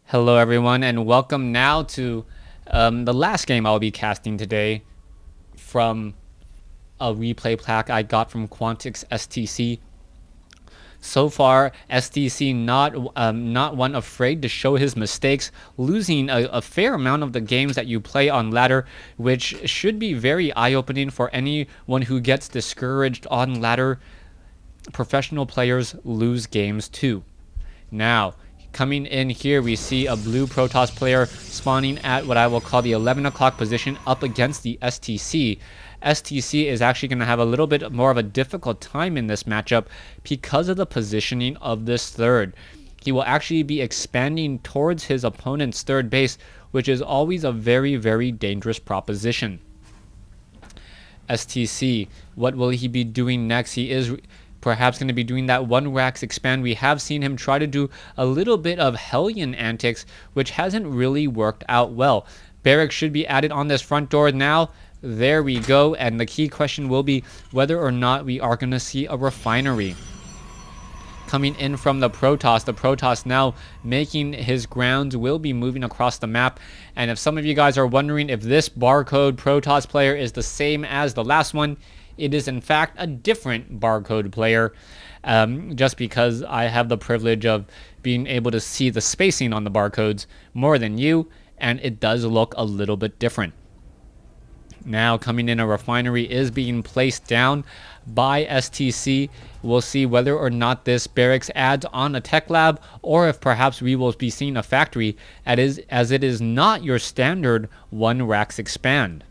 Hello everyone and welcome now to the last game I'll be casting today from a replay pack I got from Quantic's STC. So far, STC not one afraid to show his mistakes, losing a fair amount of the games that you play on ladder, which should be very eye-opening for anyone who gets discouraged on ladder. Professional players lose games too. Now, coming in here, we see a blue Protoss player spawning at what I will call the 11 o'clock position up against the STC. STC is actually going to have a little bit more of a difficult time in this matchup because of the positioning of this third. He will actually be expanding towards his opponent's third base, which is always a very, very dangerous proposition. STC, what will he be doing next? He is perhaps going to be doing that one racks expand. We have seen him try to do a little bit of Hellion antics, which hasn't really worked out well. Barracks should be added on this front door now. There we go, and the key question will be whether or not we are going to see a refinery. Coming in from the Protoss now making his grounds, will be moving across the map. And if some of you guys are wondering if this barcode Protoss player is the same as the last one, it is in fact a different barcode player, just because I have the privilege of being able to see the spacing on the barcodes more than you, and it does look a little bit different. Now coming in, a refinery is being placed down by STC. We'll see whether or not this barracks adds on a tech lab, or if perhaps we will be seeing a factory, as it is not your standard one racks expand.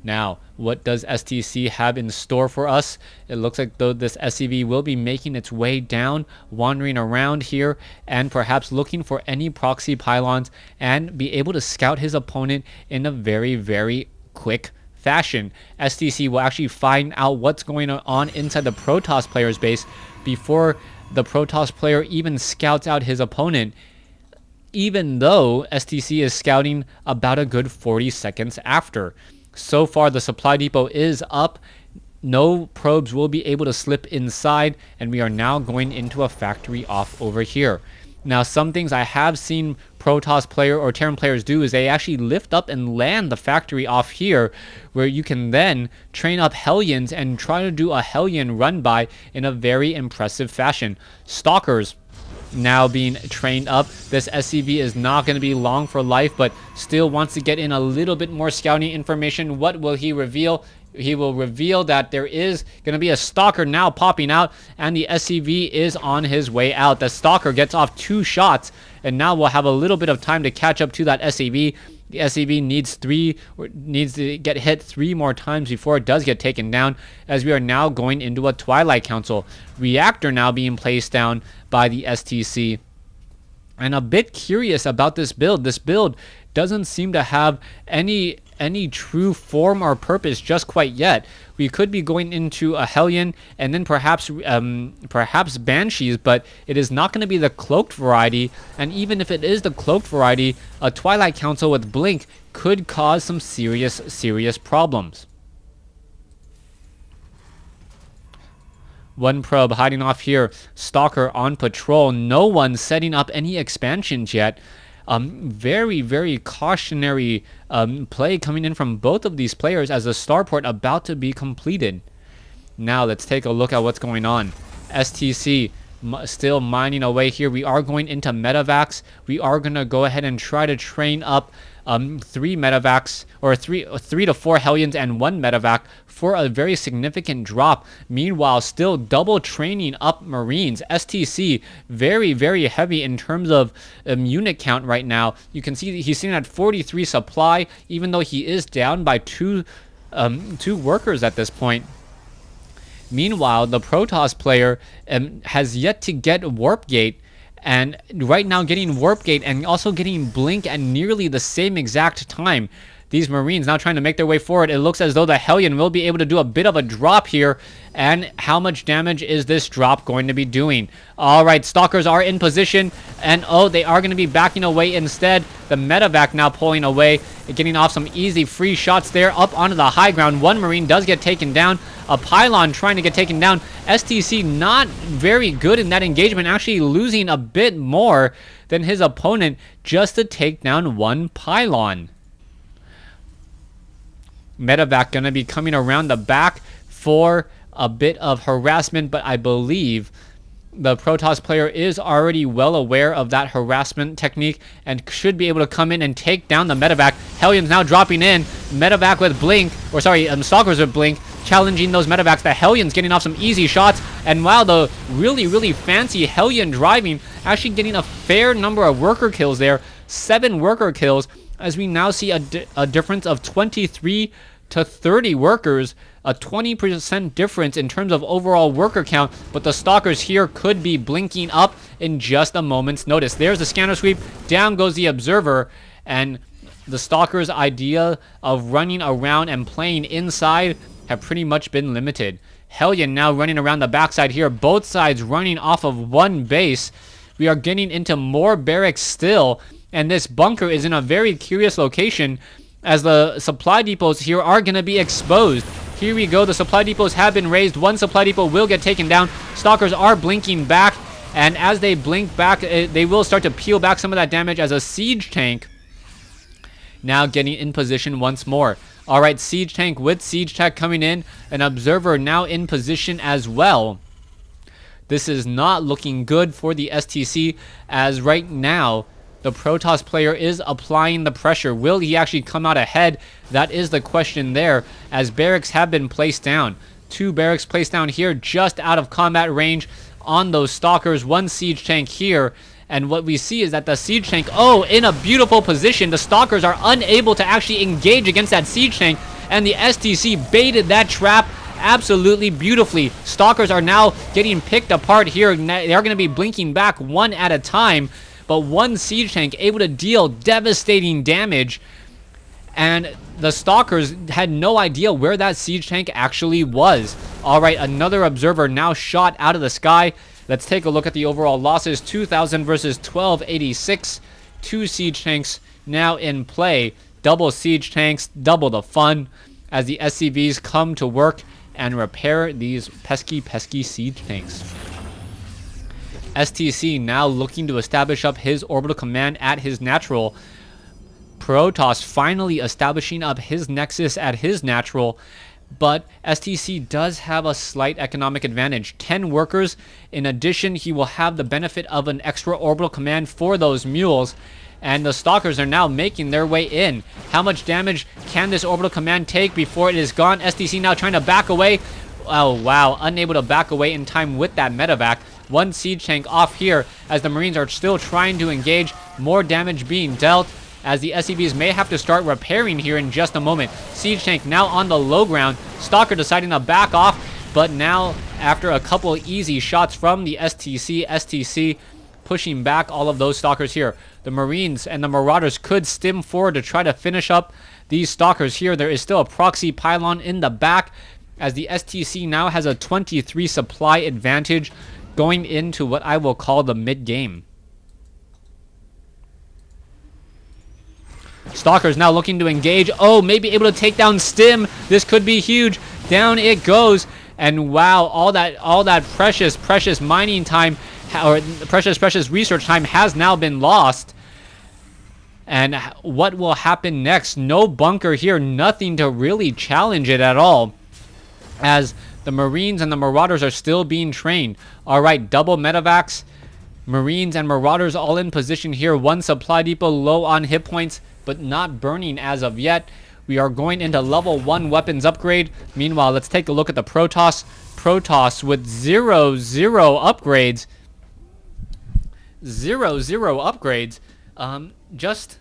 Now, what does STC have in store for us? It looks like though this SCV will be making its way down, wandering around here, and perhaps looking for any proxy pylons and be able to scout his opponent in a very, very quick fashion. STC will actually find out what's going on inside the Protoss player's base before the Protoss player even scouts out his opponent, even though STC is scouting about a good 40 seconds after. So far, the supply depot is up. No probes will be able to slip inside, and we are now going into a factory off over here. Now, some things I have seen Protoss player or Terran players do is they actually lift up and land the factory off here, where you can then train up Hellions and try to do a Hellion run by in a very impressive fashion. Stalkers now being trained up. This SCV is not going to be long for life, but still wants to get in a little bit more scouting information. What will he reveal? He will reveal that there is going to be a stalker now popping out, and the SCV is on his way out. The stalker gets off 2 shots, and now we'll have a little bit of time to catch up to that SCV. The SCV needs to get hit 3 more times before it does get taken down, as we are now going into a Twilight Council. Reactor now being placed down by the STC. And a bit curious about this build. This build doesn't seem to have any true form or purpose just quite yet. We could be going into a Hellion and then perhaps Banshees, but it is not going to be the cloaked variety. And even if it is the cloaked variety, a Twilight Council with Blink could cause some serious problems. One probe hiding off here. Stalker on patrol. No one setting up any expansions yet. Very, very cautionary play coming in from both of these players as the starport about to be completed. Now let's take a look at what's going on. STC still mining away here. We are going into medevacs. We are going to go ahead and try to train up 3 medevacs, or 3 to 4 Hellions and 1 medevac for a very significant drop. Meanwhile, still double training up Marines. STC very, very heavy in terms of unit count right now. You can see he's sitting at 43 supply, even though he is down by 2 workers at this point. Meanwhile, the Protoss player has yet to get Warp Gate, and right now getting Warp Gate and also getting Blink at nearly the same exact time. these Marines now trying to make their way forward. It looks as though the Hellion will be able to do a bit of a drop here. And how much damage is this drop going to be doing? All right, Stalkers are in position. And oh, they are going to be backing away instead. The medevac now pulling away, getting off some easy free shots there up onto the high ground. One Marine does get taken down. A pylon trying to get taken down. STC not very good in that engagement, actually losing a bit more than his opponent just to take down one pylon. Medevac going to be coming around the back for a bit of harassment, but I believe the Protoss player is already well aware of that harassment technique and should be able to come in and take down the medevac. Hellion's now dropping in. Medevac with blink, or sorry, Stalkers with blink, challenging those medevacs. The Hellion's getting off some easy shots, and wow, the really fancy Hellion driving actually getting a fair number of worker kills there. 7 worker kills, as we now see a difference of 23 to 30 workers, a 20% difference in terms of overall worker count, but the Stalkers here could be blinking up in just a moment's notice. There's the scanner sweep, down goes the observer, and the Stalkers' idea of running around and playing inside have pretty much been limited. Hellion now running around the backside here, both sides running off of one base. We are getting into more barracks still, and this bunker is in a very curious location as the supply depots here are going to be exposed. Here we go, the supply depots have been raised. One supply depot will get taken down. Stalkers are blinking back, and as they blink back, they will start to peel back some of that damage as a siege tank now getting in position once more. All right, siege tank with siege tech coming in, an observer now in position as well. This is not looking good for the STC, as right now the Protoss player is applying the pressure. Will he actually come out ahead? That is the question there, as barracks have been placed down. 2 barracks placed down here just out of combat range on those Stalkers. 1 siege tank here. And what we see is that the siege tank, in a beautiful position. The Stalkers are unable to actually engage against that siege tank, and the STC baited that trap absolutely beautifully. Stalkers are now getting picked apart here. They are going to be blinking back one at a time, but 1 siege tank able to deal devastating damage, and the Stalkers had no idea where that siege tank actually was. All right, another observer now shot out of the sky. Let's take a look at the overall losses. 2,000 versus 1286. 2 siege tanks now in play. Double siege tanks, double the fun, as the SCVs come to work and repair these pesky siege tanks. STC now looking to establish up his orbital command at his natural. Protoss finally establishing up his nexus at his natural, but STC does have a slight economic advantage. 10 workers. In addition, he will have the benefit of an extra orbital command for those mules, and the Stalkers are now making their way in. How much damage can this orbital command take before it is gone? STC now trying to back away. Oh wow, unable to back away in time with that medevac. 1 siege tank off here as the Marines are still trying to engage. More damage being dealt, as the SCVs may have to start repairing here in just a moment. Siege tank now on the low ground. Stalker deciding to back off, but now after a couple easy shots from the STC pushing back all of those Stalkers here. The Marines and the Marauders could stim forward to try to finish up these Stalkers here. There is still a proxy pylon in the back, as the STC now has a 23 supply advantage going into what I will call the mid-game. Stalkers now looking to engage. Maybe able to take down Stim. This could be huge. Down it goes. And wow, all that precious mining time, or precious research time, has now been lost. And what will happen next? No bunker here. Nothing to really challenge it at all, as the Marines and the Marauders are still being trained. All right, double medevacs. Marines and Marauders all in position here. 1 supply depot low on hit points, but not burning as of yet. We are going into level 1 weapons upgrade. Meanwhile, let's take a look at the Protoss. Protoss with 0 upgrades. 0 upgrades. Just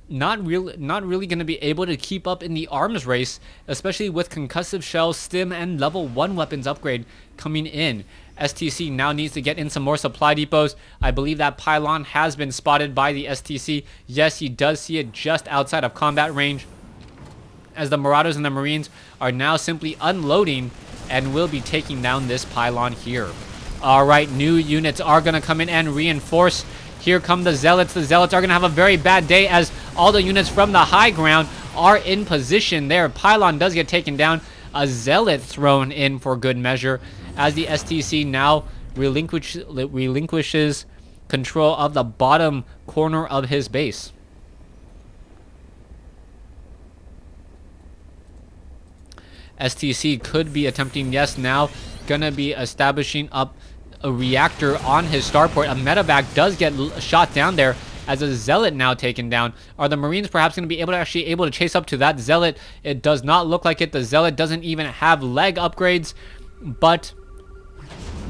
not really going to be able to keep up in the arms race, especially with concussive shells, stim, and level 1 weapons upgrade coming in. STC now needs to get in some more supply depots. I believe that pylon has been spotted by the STC. Yes, he does see it just outside of combat range. as the Marauders and the Marines are now simply unloading and will be taking down this pylon here. All right, new units are going to come in and reinforce. Here come the Zealots. The Zealots are going to have a very bad day as all the units from the high ground are in position there. Pylon does get taken down. A Zealot thrown in for good measure as the STC now relinquishes control of the bottom corner of his base. STC could be attempting, yes, now gonna be establishing up a reactor on his starport. A medevac does get shot down there as a Zealot now taken down. Are the Marines perhaps going to be able to chase up to that Zealot? It does not look like it. The Zealot doesn't even have leg upgrades, but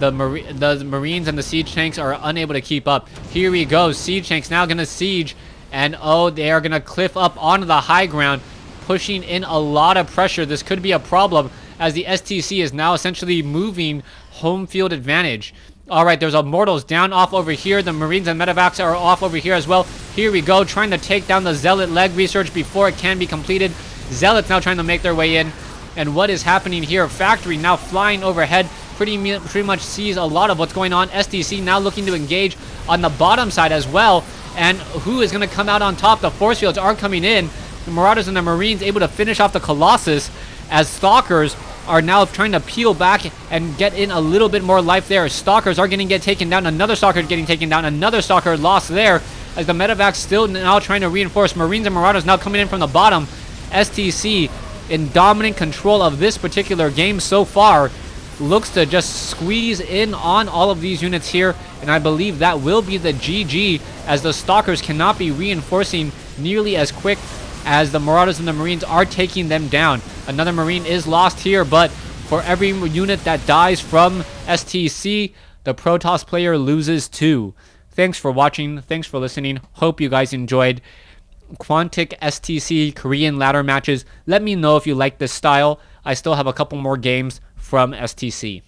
the Marines and the siege tanks are unable to keep up. Here we go. Siege tanks now going to siege, and oh, they are going to cliff up onto the high ground, pushing in a lot of pressure. This could be a problem as the STC is now essentially moving home field advantage. All right, there's a Mortals down off over here. The Marines and Medevacs are off over here as well. Here we go, trying to take down the Zealot leg research before it can be completed. Zealots now trying to make their way in. And what is happening here? Factory now flying overhead. Pretty much sees a lot of what's going on. STC now looking to engage on the bottom side as well. And who is going to come out on top? The force fields are coming in. The Marauders and the Marines able to finish off the Colossus as Stalkers are now trying to peel back and get in a little bit more life there. Stalkers are going to get taken down. Another Stalker getting taken down. Another Stalker lost there as the Medevacs still now trying to reinforce. Marines and Marauders now coming in from the bottom. STC in dominant control of this particular game so far. Looks to just squeeze in on all of these units here, and I believe that will be the GG as the Stalkers cannot be reinforcing nearly as quick as the Marauders and the Marines are taking them down. Another Marine is lost here, but for every unit that dies from STC, the Protoss player loses 2. Thanks for watching. Thanks for listening. Hope you guys enjoyed Quantic STC Korean ladder matches. Let me know if you like this style. I still have a couple more games from STC.